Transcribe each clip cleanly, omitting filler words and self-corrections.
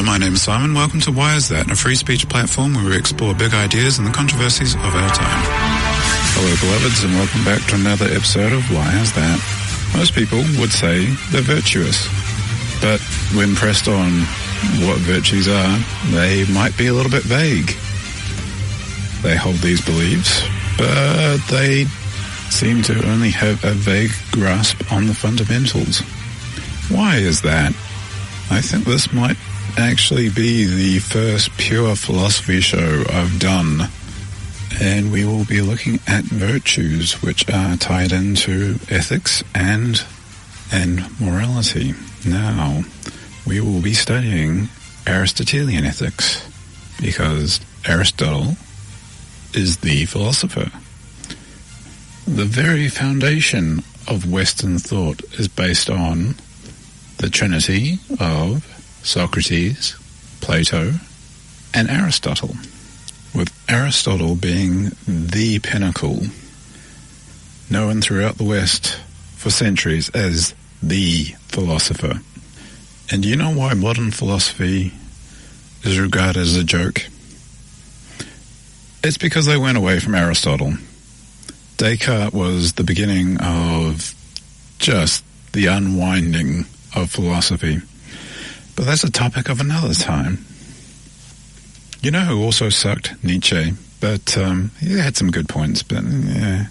Hello, my name is Simon. Welcome to Why Is That, a free speech platform where we explore big ideas and the controversies of our time. Hello, beloveds, and welcome back to another episode of Why Is That. Most people would say they're virtuous, but when pressed on what virtues are, they might be a little bit vague. They hold these beliefs, but they seem to only have a vague grasp on the fundamentals. Why is that? I think this might actually be the first pure philosophy show I've done, and we will be looking at virtues which are tied into ethics and morality. Now, we will be studying Aristotelian ethics, because Aristotle is the philosopher. The very foundation of Western thought is based on the trinity of Socrates, Plato, and Aristotle, with Aristotle being the pinnacle, known throughout the West for centuries as the philosopher. And do you know why modern philosophy is regarded as a joke? It's because they went away from Aristotle. Descartes was the beginning of just the unwinding of philosophy. But that's a topic of another time. You know who also sucked? Nietzsche. But he had some good points. But yeah,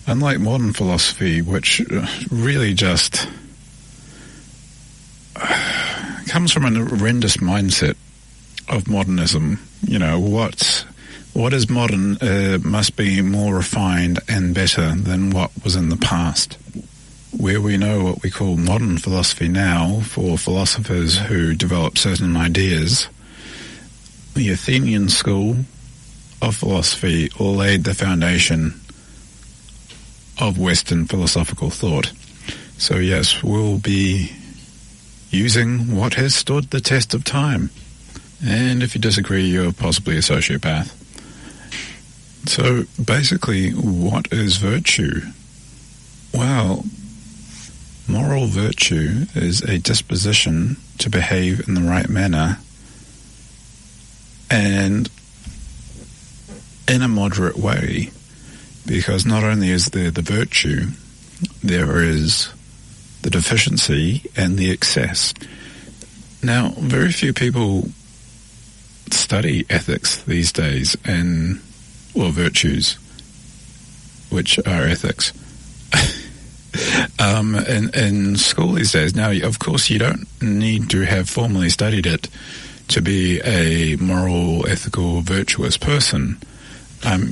unlike modern philosophy, which really just comes from a horrendous mindset of modernism. You know, what is modern must be more refined and better than what was in the past. Where we know what we call modern philosophy now for philosophers who develop certain ideas, the Athenian school of philosophy laid the foundation of Western philosophical thought. So yes, we'll be using what has stood the test of time. And if you disagree, you're possibly a sociopath. So basically, what is virtue? Well, moral virtue is a disposition to behave in the right manner and in a moderate way, because not only is there the virtue, there is the deficiency and the excess. Now, very few people study ethics these days, or virtues, which are ethics. In school these days. Now, of course, you don't need to have formally studied it to be a moral, ethical, virtuous person.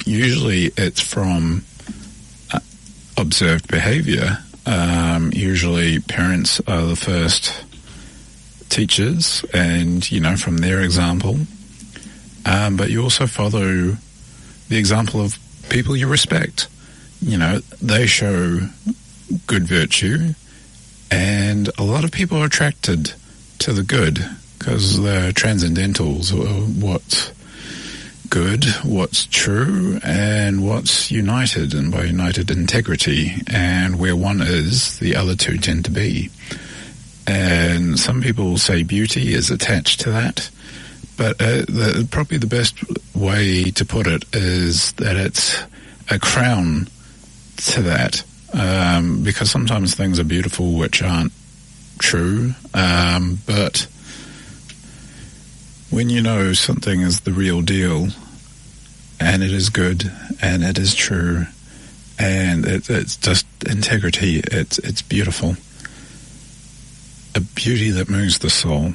Usually it's from observed behavior. Usually parents are the first teachers, and, you know, from their example. But you also follow the example of people you respect. You know, they show good virtue, and a lot of people are attracted to the good because they're transcendentals, or what's good, what's true, and what's united, and by united, integrity, and where one is, the other two tend to be. And some people say beauty is attached to that, but probably the best way to put it is that it's a crown to that. Because sometimes things are beautiful which aren't true, but when you know something is the real deal, and it is good, and it is true, and it's just integrity, it's beautiful. A beauty that moves the soul.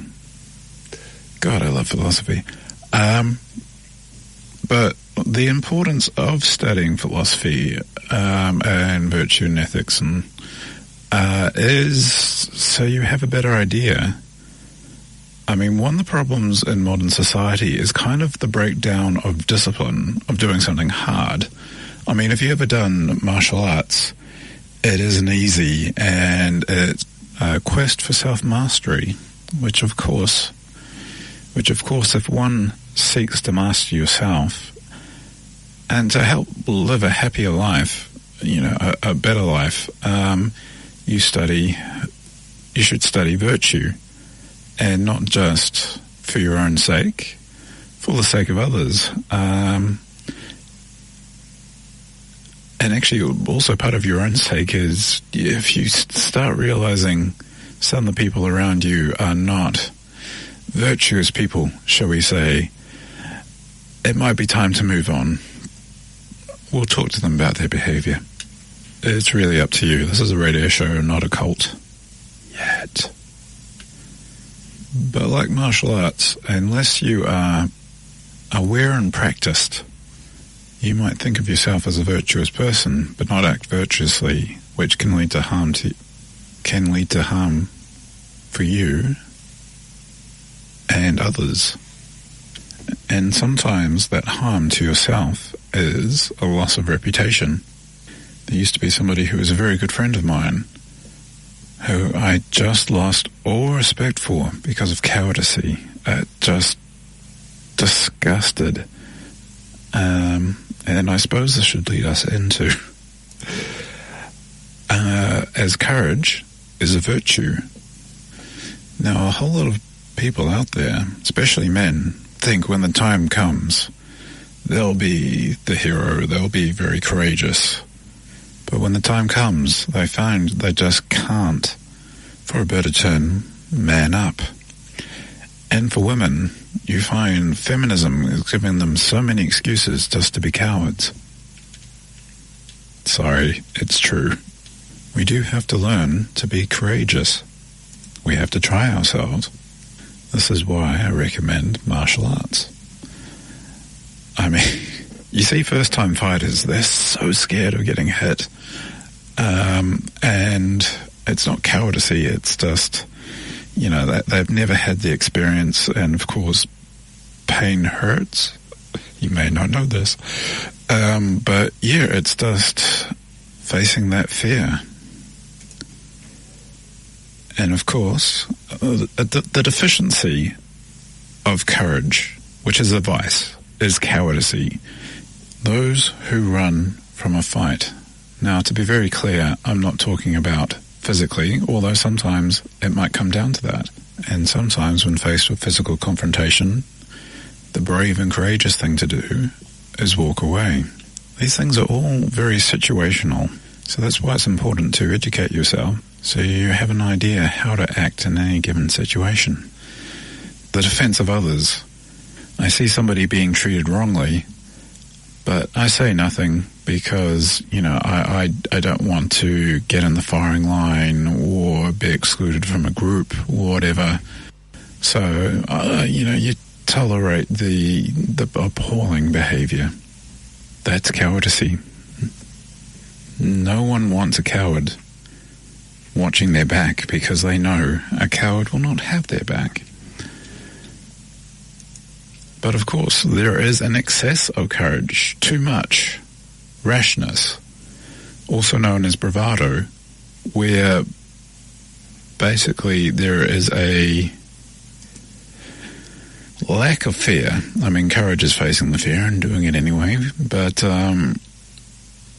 God, I love philosophy. But the importance of studying philosophy and virtue and ethics is so you have a better idea. I mean, one of the problems in modern society is kind of the breakdown of discipline, of doing something hard. I mean, if you've ever done martial arts, it isn't easy, and it's a quest for self-mastery, which of course, if one seeks to master yourself and to help live a happier life, you know, a better life, you should study virtue, and not just for your own sake, for the sake of others. And actually, also part of your own sake is if you start realizing some of the people around you are not virtuous people, shall we say, it might be time to move on. We'll talk to them about their behavior. It's really up to you. This is a radio show, not a cult. Yet. But like martial arts, unless you are aware and practiced, you might think of yourself as a virtuous person, but not act virtuously, which can lead to harm for you and others. And sometimes that harm to yourself is a loss of reputation. There used to be somebody who was a very good friend of mine who I just lost all respect for because of cowardice. It just disgusted. And I suppose this should lead us into as courage is a virtue. Now, a whole lot of people out there, especially men, think when the time comes, they'll be the hero, they'll be very courageous. But when the time comes, they find they just can't, for a better term, man up. And for women, you find feminism is giving them so many excuses just to be cowards. Sorry, it's true. We do have to learn to be courageous. We have to try ourselves. This is why I recommend martial arts. I mean, you see first-time fighters, they're so scared of getting hit. And it's not cowardice, it's just, they've never had the experience, and of course, pain hurts. You may not know this. But yeah, it's just facing that fear. And of course, the deficiency of courage, which is a vice, is cowardice. Those who run from a fight. Now, to be very clear, I'm not talking about physically, although sometimes it might come down to that. And sometimes when faced with physical confrontation, the brave and courageous thing to do is walk away. These things are all very situational. So that's why it's important to educate yourself so you have an idea how to act in any given situation. The defense of others. I see somebody being treated wrongly, but I say nothing because, I don't want to get in the firing line or be excluded from a group or whatever. So, you tolerate the appalling behavior. That's cowardice. No one wants a coward watching their back because they know a coward will not have their back. But of course, there is an excess of courage, too much, rashness, also known as bravado, where basically there is a lack of fear. I mean, courage is facing the fear and doing it anyway, but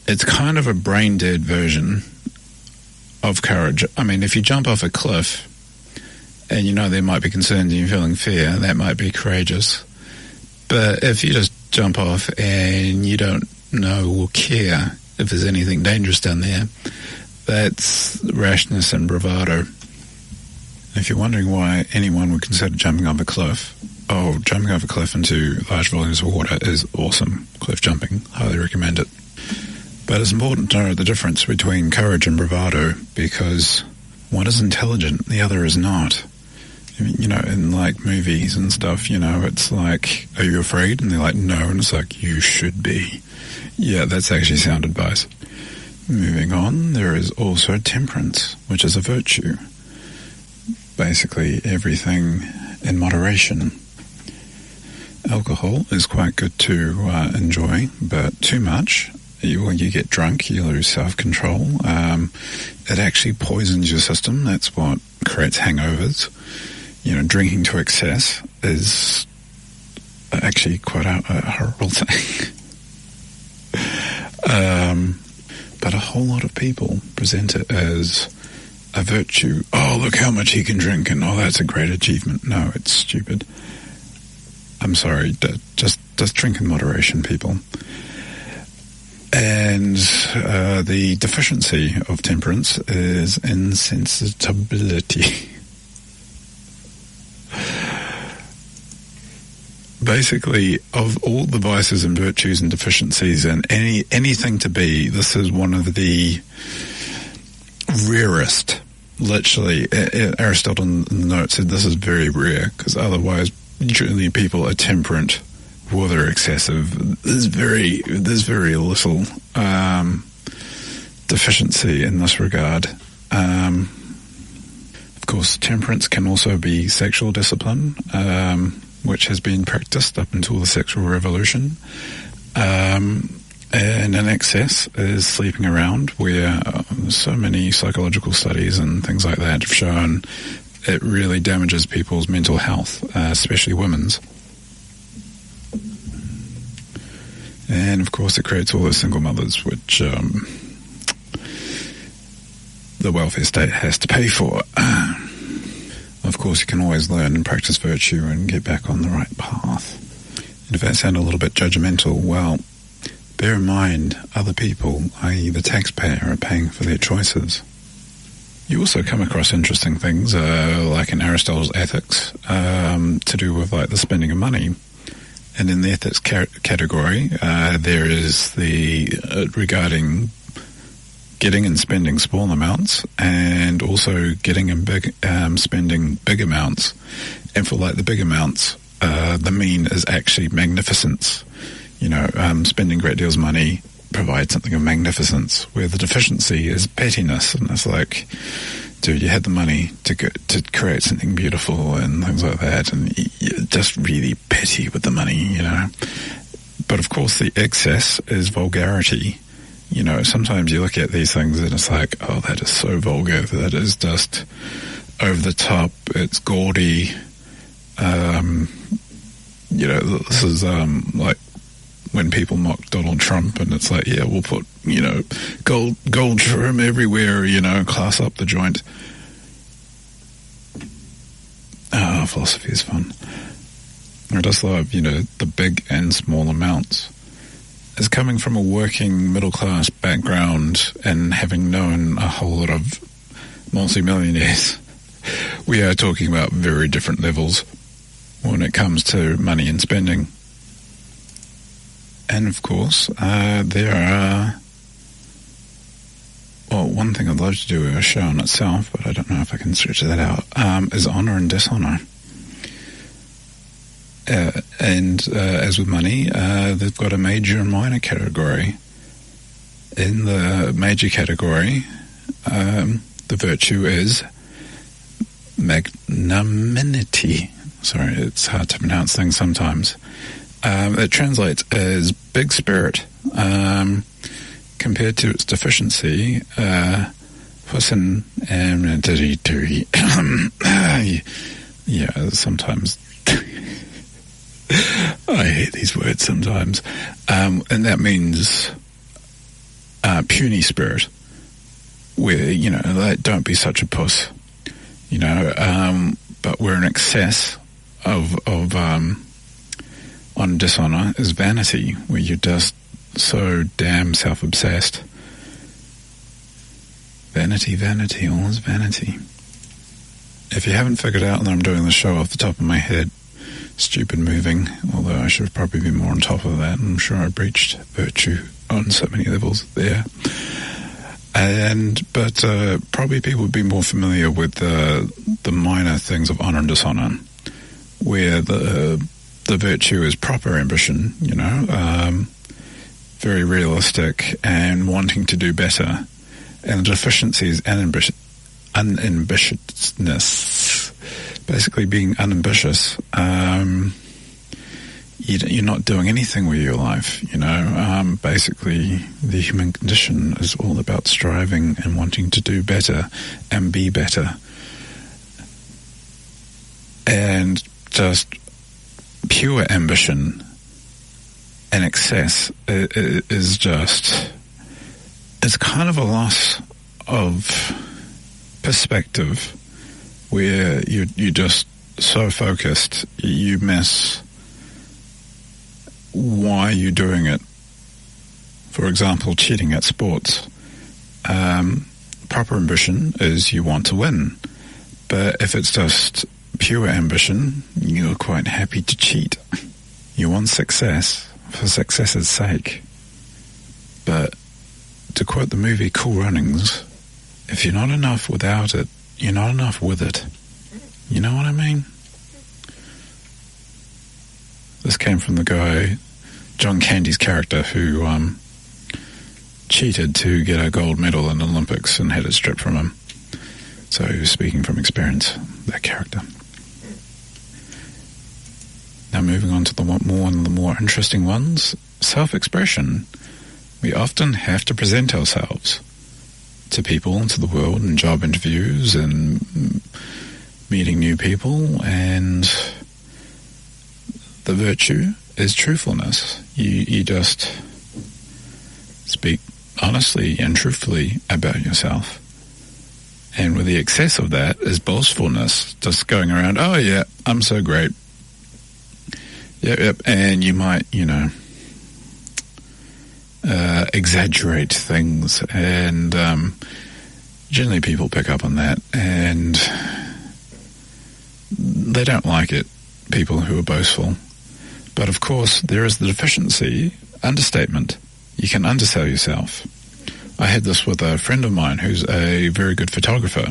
it's kind of a brain-dead version of courage. I mean, if you jump off a cliff and there might be concerns and you're feeling fear, that might be courageous. But if you just jump off and you don't know or care if there's anything dangerous down there, that's rashness and bravado. If you're wondering why anyone would consider jumping off a cliff, jumping off a cliff into large volumes of water is awesome. Cliff jumping, highly recommend it. But it's important to know the difference between courage and bravado, because one is intelligent, the other is not. In like movies and stuff, it's like, are you afraid? And they're like, no. And it's like, you should be. Yeah, that's actually sound advice. Moving on, there is also temperance, which is a virtue. Basically, everything in moderation. Alcohol is quite good to enjoy, but too much, when you get drunk, you lose self-control. It actually poisons your system. That's what creates hangovers. Drinking to excess is actually quite a horrible thing. But a whole lot of people present it as a virtue. Oh, look how much he can drink, and that's a great achievement. No, it's stupid. I'm sorry, just drink in moderation, people. And the deficiency of temperance is insensibility. Basically, of all the vices and virtues and deficiencies and anything to be, this is one of the rarest. Literally, Aristotle in the notes said this is very rare, because otherwise, generally people are temperate, or they're excessive. There's very little deficiency in this regard. Of course, temperance can also be sexual discipline, which has been practiced up until the sexual revolution. And an excess is sleeping around, where so many psychological studies and things like that have shown it really damages people's mental health, especially women's. And of course it creates all those single mothers, which the welfare state has to pay for. Of course, you can always learn and practice virtue and get back on the right path. And if that sounds a little bit judgmental, well, bear in mind other people, i.e. the taxpayer, are paying for their choices. You also come across interesting things, like in Aristotle's Ethics, to do with like the spending of money. And in the ethics category, there is the regarding getting and spending small amounts, and also getting and spending big amounts. And for like the big amounts, the mean is actually magnificence. Spending great deals of money provides something of magnificence, where the deficiency is pettiness. And it's like, dude, you had the money to create something beautiful and things like that, and you're just really petty with the money, But of course, the excess is vulgarity. Sometimes you look at these things and it's like, oh, that is so vulgar. That is just over the top. It's gaudy. This is like when people mock Donald Trump, and it's like, yeah, we'll put, gold trim everywhere, class up the joint. Philosophy is fun. I just love, the big and small amounts. As coming from a working middle-class background and having known a whole lot of multi-millionaires, we are talking about very different levels when it comes to money and spending. And of course, there are... Well, one thing I'd love to do a show on itself, but I don't know if I can stretch that out, is honour and dishonour. As with money, they've got a major and minor category. In the major category, the virtue is magnanimity. Sorry, it's hard to pronounce things sometimes. It translates as big spirit. Compared to its deficiency, yeah, sometimes I hate these words sometimes, and that means puny spirit, where like, don't be such a puss, but where an excess of on dishonour is vanity, where you're just so damn self-obsessed. Vanity, vanity, all is vanity. If you haven't figured out that I'm doing the show off the top of my head, stupid moving, although I should have probably been more on top of that. I'm sure I breached virtue on so many levels there. But probably people would be more familiar with the minor things of honour and dishonour, where the virtue is proper ambition, very realistic and wanting to do better, and the deficiency is unambitiousness, basically being unambitious. You're not doing anything with your life, basically the human condition is all about striving and wanting to do better and be better, and just pure ambition and excess is just, it's kind of a loss of perspective, where you're just so focused, you miss why you're doing it. For example, cheating at sports. Proper ambition is you want to win. But if it's just pure ambition, you're quite happy to cheat. You want success for success's sake. But to quote the movie Cool Runnings, if you're not enough without it, you're not enough with it. You know what I mean? This came from the guy, John Candy's character, who cheated to get a gold medal in the Olympics and had it stripped from him. So he was speaking from experience, that character. Now moving on to one of the more interesting ones, self-expression. We often have to present ourselves to people, to the world, in job interviews and meeting new people, and the virtue is truthfulness. You just speak honestly and truthfully about yourself. And with the excess of that is boastfulness, just going around, oh yeah, I'm so great. Yep. And you might, exaggerate things, and generally people pick up on that, and they don't like it, people who are boastful. But of course, there is the deficiency, understatement. You can undersell yourself. I had this with a friend of mine who's a very good photographer,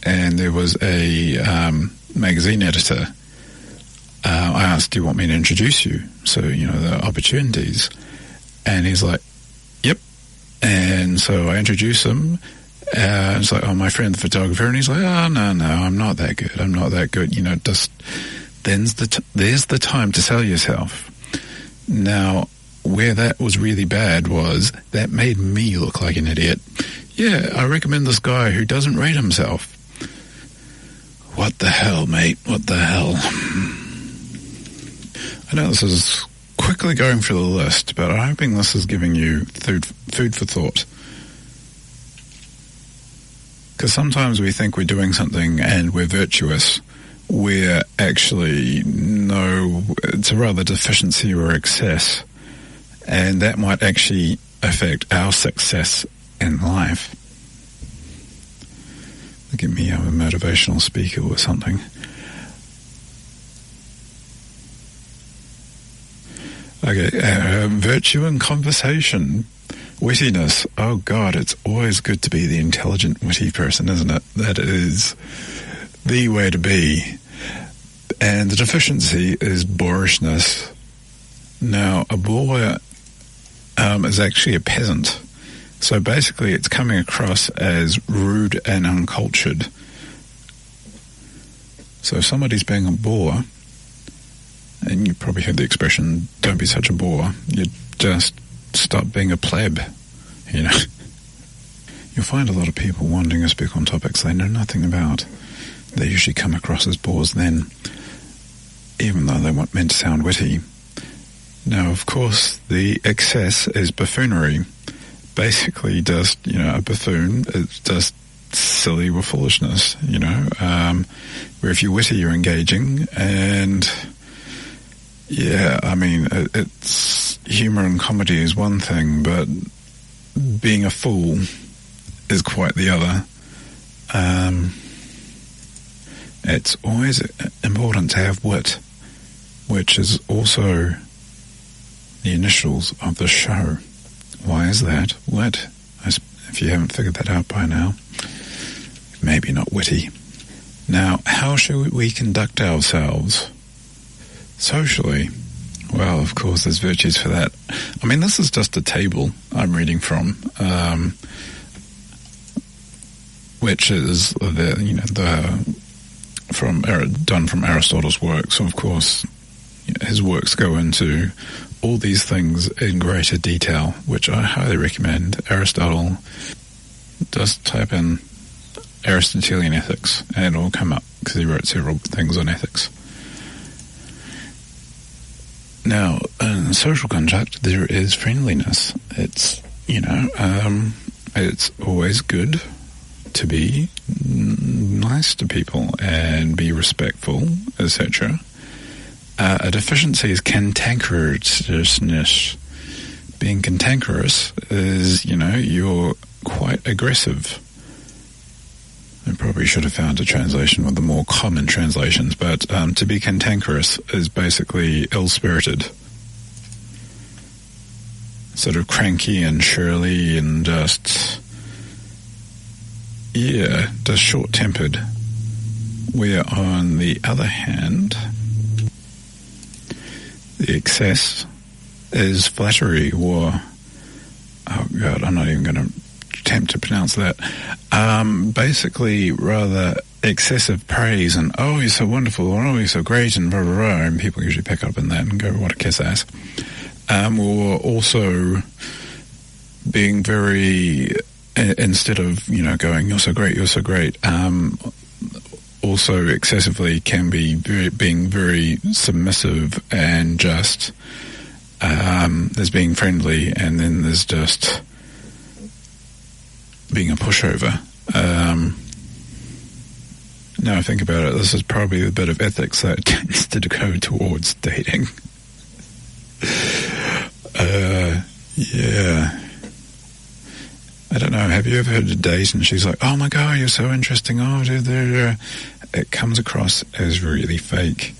and there was a magazine editor. I asked, do you want me to introduce you? So, the opportunities. And he's like, yep. And so I introduce him. It's like, oh, my friend, the photographer. And he's like, oh, no, I'm not that good. I'm not that good. There's the time to sell yourself. Now, where that was really bad was that made me look like an idiot. Yeah, I recommend this guy who doesn't rate himself. What the hell, mate? What the hell? I know this is quickly going through the list, but I'm hoping this is giving you food for thought. Because sometimes we think we're doing something and we're virtuous. We're actually, no, it's a rather deficiency or excess. And that might actually affect our success in life. Look at me, I'm a motivational speaker or something. Okay, virtue in conversation. Wittiness. Oh God, it's always good to be the intelligent, witty person, isn't it? That is the way to be. And the deficiency is boorishness. Now, a boor is actually a peasant. So basically it's coming across as rude and uncultured. So if somebody's being a bore, and you probably heard the expression, don't be such a bore, you just stop being a pleb, You'll find a lot of people wanting to speak on topics they know nothing about. They usually come across as bores then, even though they weren't meant to sound witty. Now, of course, the excess is buffoonery. Basically, just, a buffoon is just silly with foolishness, where if you're witty, you're engaging, and yeah, I mean, it's humor and comedy is one thing, but being a fool is quite the other. It's always important to have wit, which is also the initials of the show. Why is that? Wit. If you haven't figured that out by now, maybe not witty. Now, how should we conduct ourselves socially? Well, of course, there's virtues for that. I mean, this is just a table I'm reading from, which is done from Aristotle's works. So, of course, his works go into all these things in greater detail, which I highly recommend. Aristotle, just type in Aristotelian ethics, and it'll come up, because he wrote several things on ethics. Now, in social conduct, there is friendliness. It's, it's always good to be nice to people and be respectful, etc. A deficiency is cantankerousness. Being cantankerous is, you're quite aggressive. I probably should have found a translation with the more common translations, but to be cantankerous is basically ill-spirited. Sort of cranky and surly and just short-tempered. Where on the other hand, the excess is flattery or, oh God, I'm not even going to attempt to pronounce that. Basically, rather excessive praise and, oh, you're so wonderful, or oh, you're so great, and blah, blah, blah, and people usually pick up on that and go, what a kiss ass. Or also being very, instead of, going, you're so great, also excessively can be being very submissive and just, there's being friendly, and then there's just being a pushover. Now I think about it, this is probably a bit of ethics that tends to go towards dating. Yeah. I don't know, have you ever heard a date and she's like, oh my God, you're so interesting, oh, it comes across as really fake.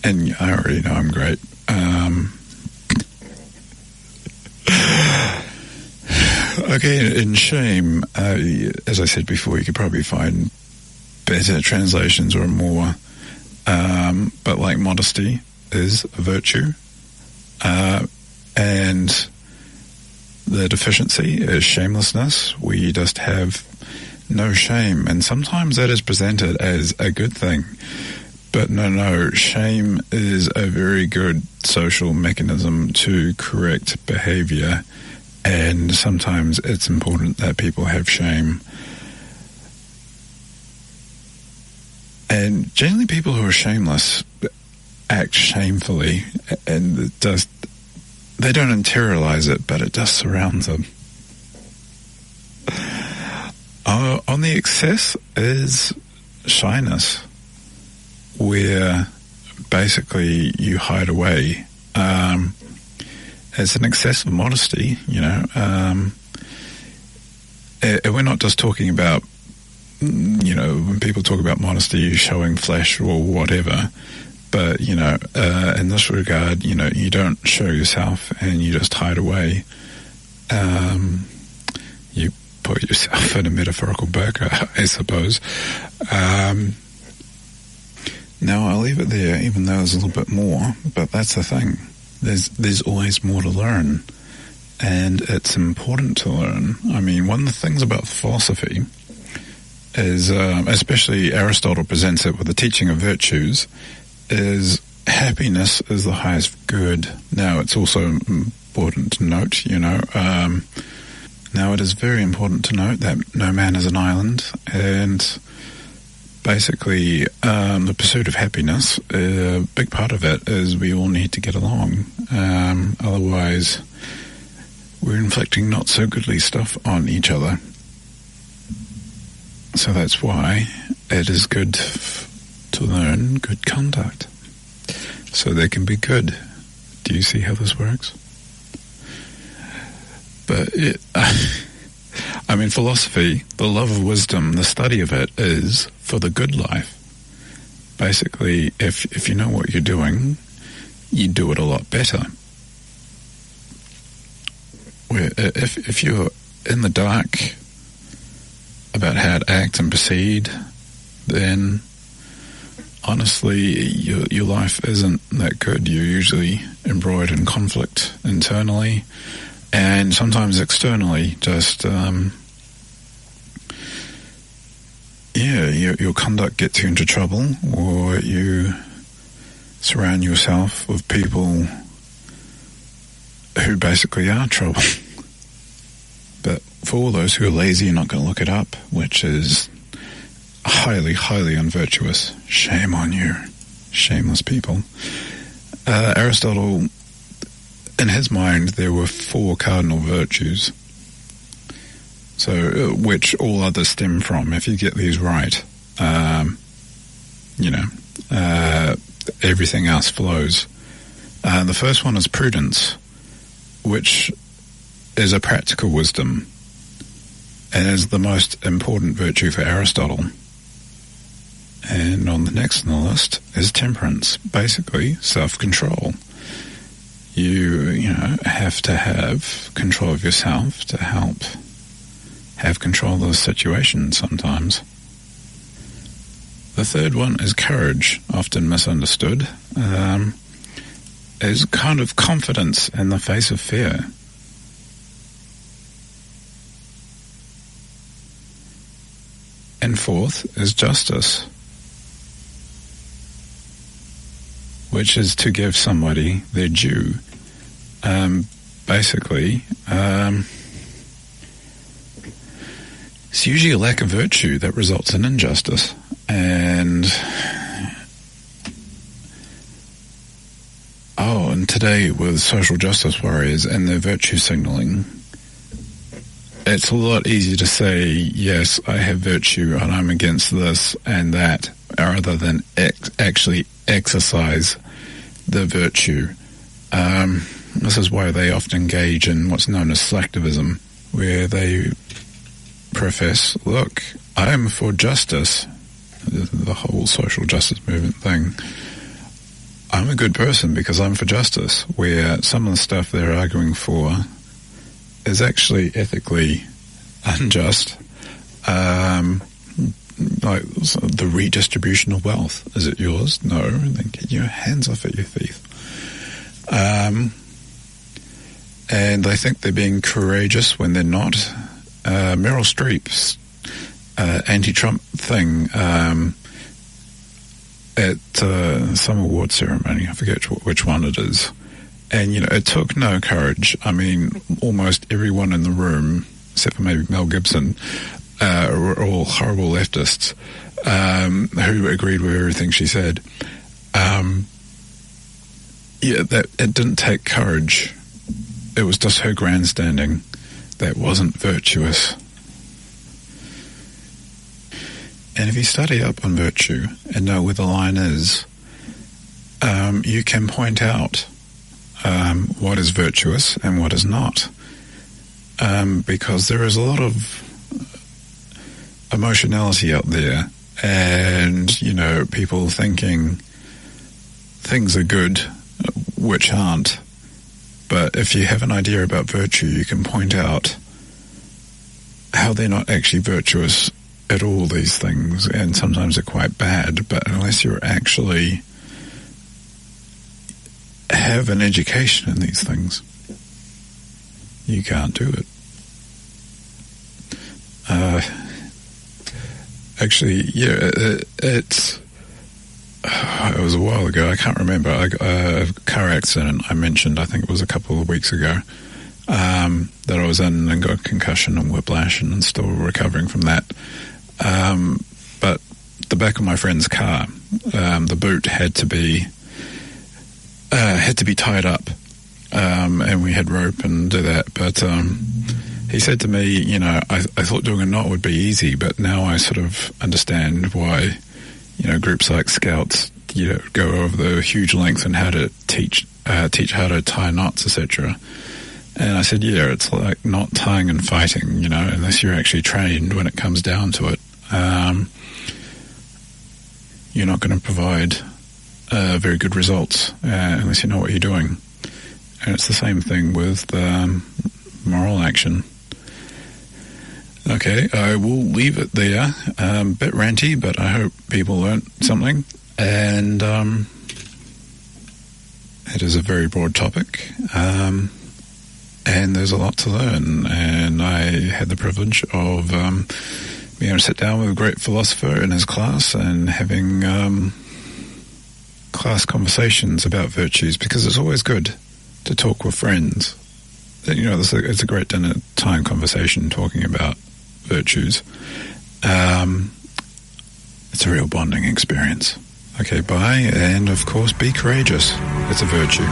And I already know I'm great. Okay, in shame, as I said before, you could probably find better translations or more, but like modesty is a virtue, and the deficiency is shamelessness. We just have no shame, and sometimes that is presented as a good thing. But no, shame is a very good social mechanism to correct behavior, and sometimes it's important that people have shame. And generally people who are shameless act shamefully, and they don't internalize it, but it just surrounds them. On the excess is shyness, where basically you hide away. It's an excess of modesty, and we're not just talking about, when people talk about modesty, showing flesh or whatever, but, in this regard, you don't show yourself and you just hide away. You put yourself in a metaphorical burqa, I suppose. Now, I'll leave it there, even though there's a little bit more, but that's the thing. There's always more to learn, and it's important to learn. I mean, one of the things about philosophy is, especially Aristotle presents it with the teaching of virtues, is happiness is the highest good. Now, it's also important to note, now it is very important to note that no man is an island, and basically the pursuit of happiness, a big part of it is we all need to get along. Otherwise, we're inflicting not so goodly stuff on each other. So that's why it is good to learn good conduct, so they can be good. Do you see how this works? But philosophy, the love of wisdom, the study of it is for the good life. Basically, if you know what you're doing, you do it a lot better. Where if you're in the dark about how to act and proceed, then honestly, your life isn't that good. You're usually embroiled in conflict internally, and sometimes externally. Just your conduct gets you into trouble, or you surround yourself with people who basically are trouble. But for all those who are lazy and not going to look it up, which is highly, highly unvirtuous, shame on you, shameless people. Aristotle, in his mind, there were 4 cardinal virtues, so which all others stem from. If you get these right, everything else flows. The first one is prudence, which is a practical wisdom and is the most important virtue for Aristotle. And on the next on the list is temperance, basically self-control. You have to have control of yourself to help have control of the situation sometimes. The third one is courage, often misunderstood. Is kind of confidence in the face of fear. And fourth is justice, which is to give somebody their due. Basically, it's usually a lack of virtue that results in injustice. And today with social justice warriors and their virtue signaling, it's a lot easier to say, yes, I have virtue and I'm against this and that, rather than actually exercise the virtue. This is why they often engage in what's known as slacktivism, where they profess, look, I am for justice, the whole social justice movement thing. I'm a good person because I'm for justice, where some of the stuff they're arguing for is actually ethically unjust. Like the redistribution of wealth. Is it yours? No. Then get your hands off it, you thief. And they think they're being courageous when they're not. Meryl Streep's anti-Trump thing at some award ceremony, I forget which one it is, and it took no courage. I mean, almost everyone in the room, except for maybe Mel Gibson, were all horrible leftists who agreed with everything she said. That it didn't take courage. It was just her grandstanding that wasn't virtuous. And if you study up on virtue and know where the line is, you can point out what is virtuous and what is not. Because there is a lot of emotionality out there, and, people thinking things are good, which aren't. But if you have an idea about virtue, you can point out how they're not actually virtuous at all, these things, and sometimes they're quite bad, but unless you actually have an education in these things, you can't do it. It was a while ago, I can't remember, a car accident I mentioned, I think it was a couple of weeks ago, that I was in and got a concussion and whiplash and still recovering from that. But the back of my friend's car, the boot had to be tied up, and we had rope and do that. But he said to me, I thought doing a knot would be easy, but now I sort of understand why, groups like Scouts, go over the huge length and how to teach how to tie knots, etc. And I said, yeah, it's like knot tying and fighting, unless you're actually trained when it comes down to it. You're not going to provide very good results unless you know what you're doing. And it's the same thing with moral action. Okay, I will leave it there. Bit ranty, but I hope people learnt something. And it is a very broad topic. And there's a lot to learn. And I had the privilege of being able to sit down with a great philosopher in his class and having class conversations about virtues, because it's always good to talk with friends. It's a great dinner time conversation talking about virtues. It's a real bonding experience. Okay, bye, and of course, be courageous. It's a virtue.